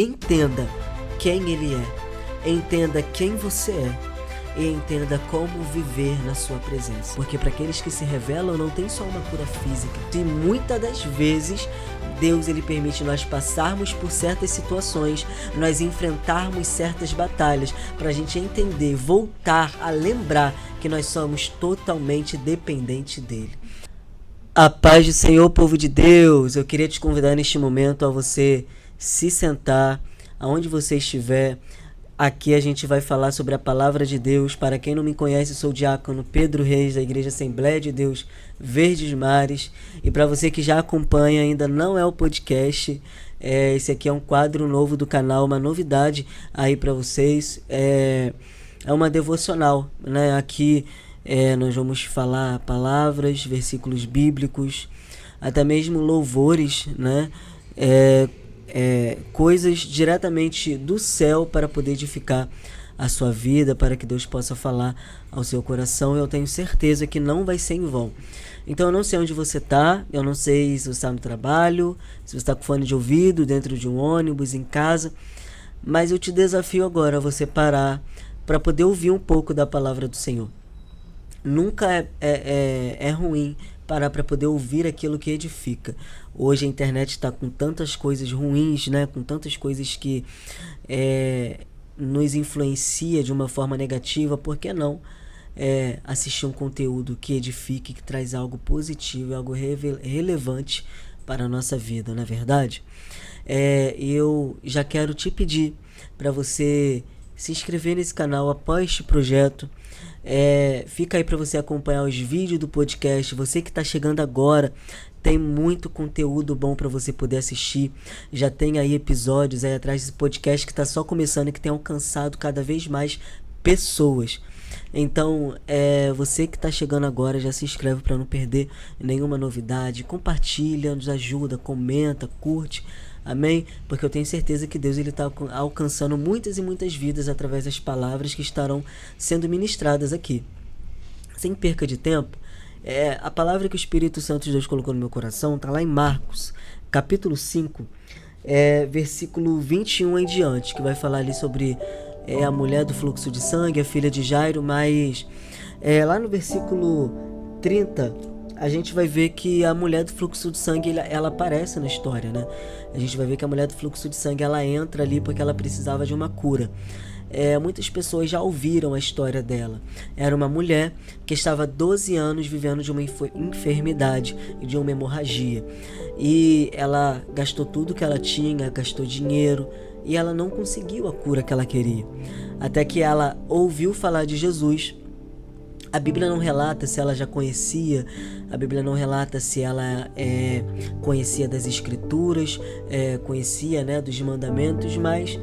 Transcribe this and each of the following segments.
Entenda quem Ele é, entenda quem você é e entenda como viver na sua presença. Porque para aqueles que se revelam não tem só uma cura física. E muitas das vezes Deus ele permite nós passarmos por certas situações, nós enfrentarmos certas batalhas para a gente entender, voltar a lembrar que nós somos totalmente dependentes dele. A paz do Senhor, povo de Deus, eu queria te convidar neste momento a você se sentar, aonde você estiver. Aqui a gente vai falar sobre a palavra de Deus. Para quem não me conhece, sou o diácono Pedro Reis, da Igreja Assembleia de Deus Verdes Mares. E para você que já acompanha, ainda não é o podcast, esse aqui é um quadro novo do canal, uma novidade aí para vocês. É uma devocional, né? Aqui nós vamos falar palavras, versículos bíblicos, até mesmo louvores, né? Coisas diretamente do céu para poder edificar a sua vida, para que Deus possa falar ao seu coração. Eu tenho certeza que não vai ser em vão. Então eu não sei onde você está, eu não sei se você está no trabalho, se você está com fone de ouvido, dentro de um ônibus, em casa, mas eu te desafio agora a você parar para poder ouvir um pouco da palavra do Senhor. Nunca é ruim parar para poder ouvir aquilo que edifica. Hoje a internet está com tantas coisas ruins, né? Com tantas coisas que nos influencia de uma forma negativa. Por que não assistir um conteúdo que edifique, que traz algo positivo, algo relevante para a nossa vida, não é verdade? Eu já quero te pedir para você se inscrever nesse canal, apoie este projeto. Fica aí para você acompanhar os vídeos do podcast. Você que está chegando agora, tem muito conteúdo bom para você poder assistir. Já tem aí episódios aí atrás desse podcast que está só começando e que tem alcançado cada vez mais pessoas. Então, você que está chegando agora, já se inscreve para não perder nenhuma novidade. Compartilha, nos ajuda, comenta, curte. Amém? Porque eu tenho certeza que Deus está alcançando muitas e muitas vidas através das palavras que estarão sendo ministradas aqui. Sem perca de tempo, a palavra que o Espírito Santo de Deus colocou no meu coração está lá em Marcos, capítulo 5, versículo 21 em diante, que vai falar ali sobre a mulher do fluxo de sangue, a filha de Jairo, mas lá no versículo 30... a gente vai ver que a mulher do fluxo de sangue, ela aparece na história, né? A gente vai ver que a mulher do fluxo de sangue, ela entra ali porque ela precisava de uma cura. Muitas pessoas já ouviram a história dela. Era uma mulher que estava 12 anos vivendo de uma enfermidade e de uma hemorragia. E ela gastou tudo que ela tinha, gastou dinheiro, e ela não conseguiu a cura que ela queria. Até que ela ouviu falar de Jesus. A Bíblia não relata se ela já conhecia, a Bíblia não relata se ela conhecia das Escrituras, conhecia, né, dos mandamentos, mas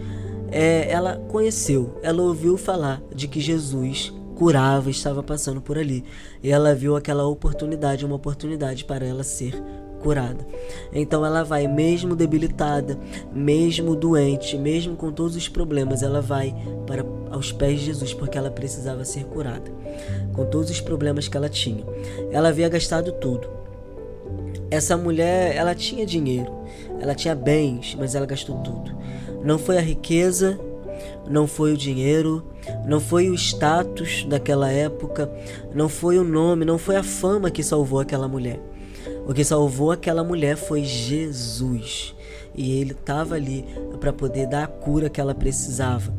ela conheceu, ela ouviu falar de que Jesus curava, estava passando por ali. E ela viu aquela oportunidade, uma oportunidade para ela ser curada. Então ela vai, mesmo debilitada, mesmo doente, mesmo com todos os problemas, ela vai para aos pés de Jesus, porque ela precisava ser curada, com todos os problemas que ela tinha. Ela havia gastado tudo. Essa mulher, ela tinha dinheiro, ela tinha bens, mas ela gastou tudo. Não foi a riqueza, não foi o dinheiro, não foi o status daquela época, não foi o nome, não foi a fama que salvou aquela mulher. O que salvou aquela mulher foi Jesus. E ele estava ali para poder dar a cura que ela precisava.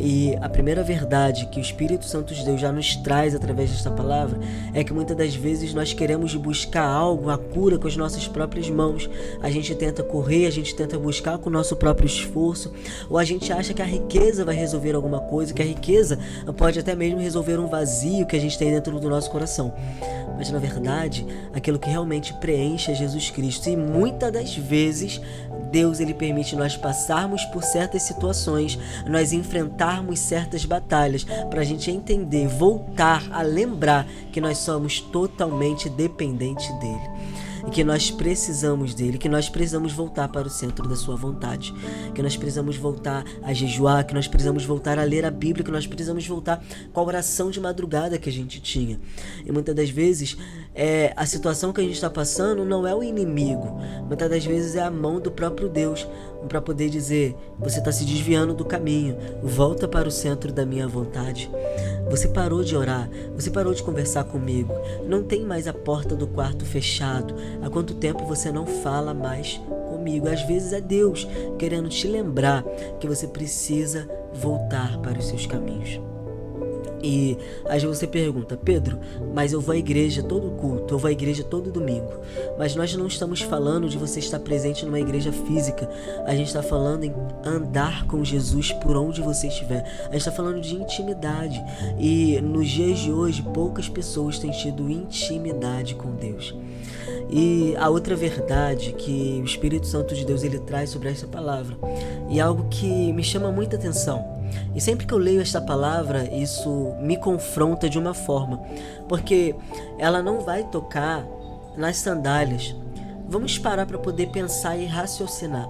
E a primeira verdade que o Espírito Santo de Deus já nos traz através desta palavra é que muitas das vezes nós queremos buscar algo, a cura, com as nossas próprias mãos. A gente tenta correr, a gente tenta buscar com o nosso próprio esforço, ou a gente acha que a riqueza vai resolver alguma coisa, que a riqueza pode até mesmo resolver um vazio que a gente tem dentro do nosso coração. Mas na verdade, aquilo que realmente preenche é Jesus Cristo. E muitas das vezes Deus ele permite nós passarmos por certas situações, nós enfrentarmos certas batalhas, para a gente entender, voltar a lembrar que nós somos totalmente dependentes dele. E que nós precisamos dele, que nós precisamos voltar para o centro da sua vontade, que nós precisamos voltar a jejuar, que nós precisamos voltar a ler a Bíblia, que nós precisamos voltar com a oração de madrugada que a gente tinha. E muitas das vezes a situação que a gente está passando não é o inimigo, muitas das vezes é a mão do próprio Deus. para poder dizer: você está se desviando do caminho, volta para o centro da minha vontade. Você parou de orar, você parou de conversar comigo, não tem mais a porta do quarto fechado. Há quanto tempo você não fala mais comigo? Às vezes é Deus querendo te lembrar que você precisa voltar para os seus caminhos. E aí você pergunta: Pedro, mas eu vou à igreja todo culto, eu vou à igreja todo domingo. Mas nós não estamos falando de você estar presente numa igreja física. A gente está falando em andar com Jesus por onde você estiver. A gente está falando de intimidade. E nos dias de hoje, poucas pessoas têm tido intimidade com Deus. E a outra verdade que o Espírito Santo de Deus ele traz sobre essa palavra, e algo que me chama muita atenção, e sempre que eu leio esta palavra, isso me confronta de uma forma, porque ela não vai tocar nas sandálias. Vamos parar para poder pensar e raciocinar.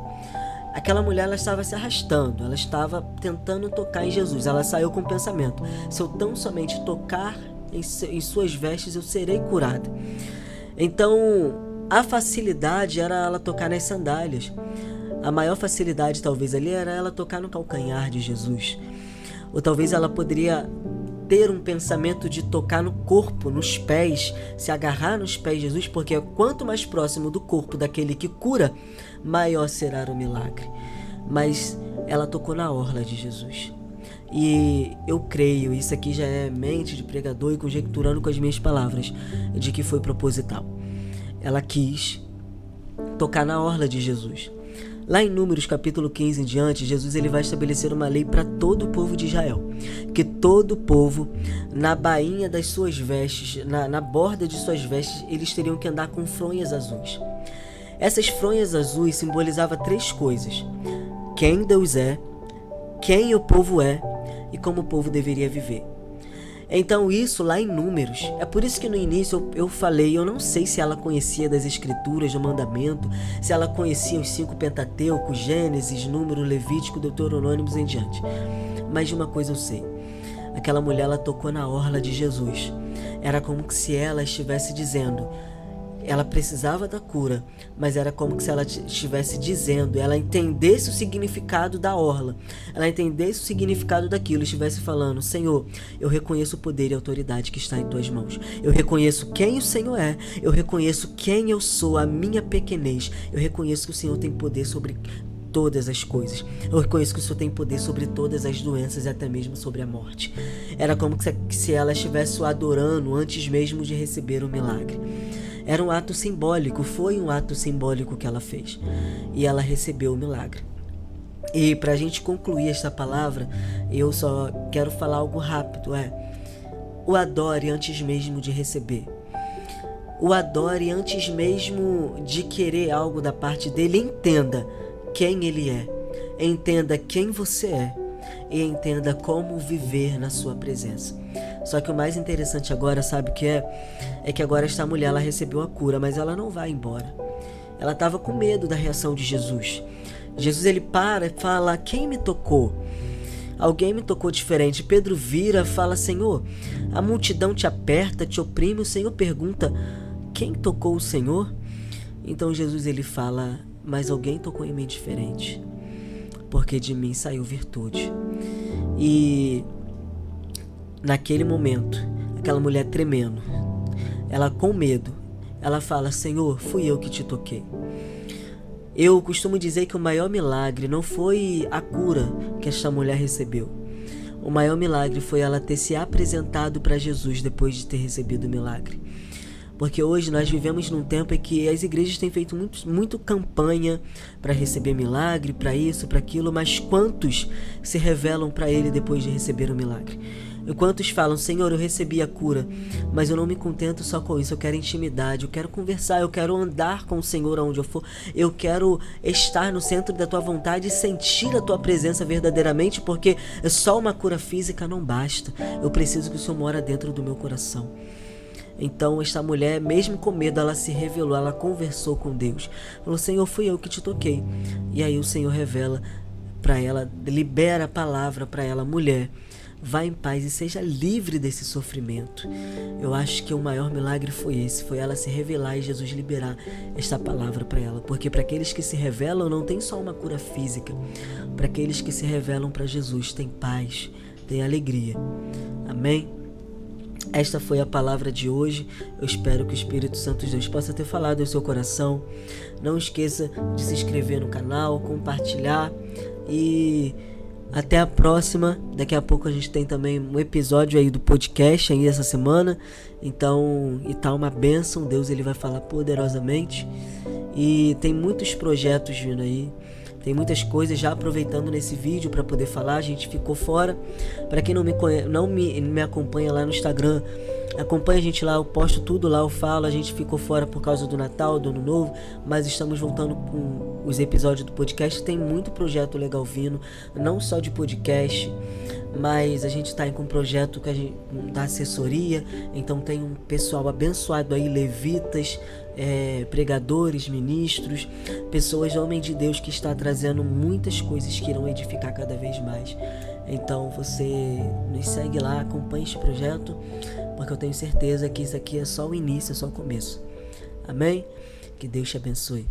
Aquela mulher, ela estava se arrastando, ela estava tentando tocar em Jesus. Ela saiu com o pensamento: se eu tão somente tocar em suas vestes, eu serei curada. Então, a facilidade era ela tocar nas sandálias. A maior facilidade talvez ali era ela tocar no calcanhar de Jesus. Ou talvez ela poderia ter um pensamento de tocar no corpo, nos pés, se agarrar nos pés de Jesus, porque quanto mais próximo do corpo daquele que cura, maior será o milagre. Mas ela tocou na orla de Jesus. E eu creio, isso aqui já é mente de pregador e conjecturando com as minhas palavras, de que foi proposital. Ela quis tocar na orla de Jesus. Lá em Números capítulo 15 em diante, Jesus ele vai estabelecer uma lei para todo o povo de Israel, que todo o povo, na bainha das suas vestes, na borda de suas vestes, eles teriam que andar com fronhas azuis. Essas fronhas azuis simbolizavam 3 coisas: quem Deus é, quem o povo é e como o povo deveria viver. Então isso lá em Números, é por isso que no início eu falei, eu não sei se ela conhecia das escrituras, do mandamento, se ela conhecia os 5 Pentateucos, Gênesis, Número, Levítico, Deuteronômio em diante. Mas de uma coisa eu sei: aquela mulher, ela tocou na orla de Jesus. Era como se ela estivesse dizendo, ela precisava da cura, mas era como se ela estivesse dizendo, ela entendesse o significado da orla, ela entendesse o significado daquilo, estivesse falando: Senhor, eu reconheço o poder e a autoridade que está em tuas mãos, eu reconheço quem o Senhor é, eu reconheço quem eu sou, a minha pequenez, eu reconheço que o Senhor tem poder sobre todas as coisas, eu reconheço que o Senhor tem poder sobre todas as doenças e até mesmo sobre a morte. Era como se ela estivesse o adorando antes mesmo de receber o milagre. Era um ato simbólico, foi um ato simbólico que ela fez. E ela recebeu o milagre. E para a gente concluir esta palavra, eu só quero falar algo rápido, o adore antes mesmo de receber. O adore antes mesmo de querer algo da parte dele. Entenda quem ele é, entenda quem você é e entenda como viver na sua presença. Só que o mais interessante agora, sabe o que é? É que agora esta mulher, ela recebeu a cura, mas ela não vai embora. Ela estava com medo da reação de Jesus. Jesus ele para e fala: quem me tocou? Alguém me tocou diferente. Pedro vira e fala: Senhor, a multidão te aperta, te oprime. O Senhor pergunta: quem tocou o Senhor? Então Jesus ele fala: mas alguém tocou em mim diferente, porque de mim saiu virtude. E naquele momento, aquela mulher tremendo, ela com medo, ela fala: Senhor, fui eu que te toquei. Eu costumo dizer que o maior milagre não foi a cura que esta mulher recebeu. O maior milagre foi ela ter se apresentado para Jesus depois de ter recebido o milagre. Porque hoje nós vivemos num tempo em que as igrejas têm feito muito campanha para receber milagre, para isso, para aquilo, mas quantos se revelam para ele depois de receber o milagre? E quantos falam: Senhor, eu recebi a cura, mas eu não me contento só com isso, eu quero intimidade, eu quero conversar, eu quero andar com o Senhor aonde eu for, eu quero estar no centro da tua vontade e sentir a tua presença verdadeiramente, porque só uma cura física não basta, eu preciso que o Senhor mora dentro do meu coração. Então esta mulher, mesmo com medo, ela se revelou, ela conversou com Deus, falou: Senhor, fui eu que te toquei. E aí o Senhor revela para ela, libera a palavra para ela: mulher, vá em paz e seja livre desse sofrimento. Eu acho que o maior milagre foi esse, foi ela se revelar e Jesus liberar esta palavra para ela, porque para aqueles que se revelam não tem só uma cura física, para aqueles que se revelam para Jesus tem paz, tem alegria. Amém? Esta foi a palavra de hoje. Eu espero que o Espírito Santo de Deus possa ter falado ao seu coração. Não esqueça de se inscrever no canal, compartilhar e até a próxima. Daqui a pouco a gente tem também um episódio aí do podcast aí essa semana. Então, e tá uma bênção. Deus ele vai falar poderosamente. E tem muitos projetos vindo aí. Tem muitas coisas. Já aproveitando nesse vídeo para poder falar, a gente ficou fora. Para quem não me acompanha lá no Instagram, acompanha a gente lá, eu posto tudo lá, eu falo. A gente ficou fora por causa do Natal, do Ano Novo, mas estamos voltando com os episódios do podcast. Tem muito projeto legal vindo, não só de podcast, mas a gente está aí com um projeto que a gente, da assessoria. Então tem um pessoal abençoado aí, levitas, pregadores, ministros, pessoas, homens de Deus, que está trazendo muitas coisas que irão edificar cada vez mais. Então você nos segue lá, acompanhe este projeto, porque eu tenho certeza que isso aqui é só o início, é só o começo. Amém? Que Deus te abençoe.